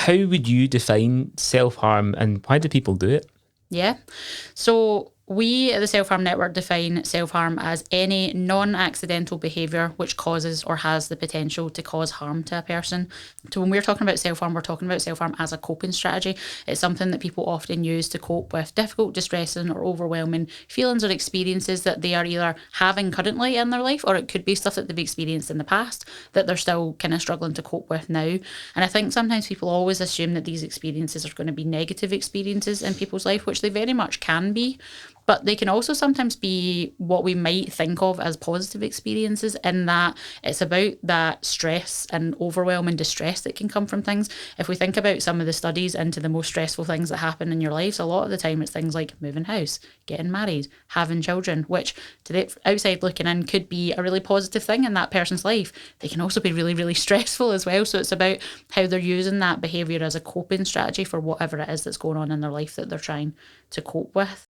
How would you define self-harm and why do people do it? Yeah. So we at the Self-Harm Network define self-harm as any non-accidental behaviour which causes or has the potential to cause harm to a person. So when we're talking about self-harm, we're talking about self-harm as a coping strategy. It's something that people often use to cope with difficult, distressing or overwhelming feelings or experiences that they are either having currently in their life, or it could be stuff that they've experienced in the past that they're still kind of struggling to cope with now. And I think sometimes people always assume that these experiences are going to be negative experiences in people's life, which they very much can be. But they can also sometimes be what we might think of as positive experiences, in that it's about that stress and overwhelm and distress that can come from things. If we think about some of the studies into the most stressful things that happen in your lives, a lot of the time it's things like moving house, getting married, having children, which to the outside looking in could be a really positive thing in that person's life. They can also be really, really stressful as well. So it's about how they're using that behaviour as a coping strategy for whatever it is that's going on in their life that they're trying to cope with.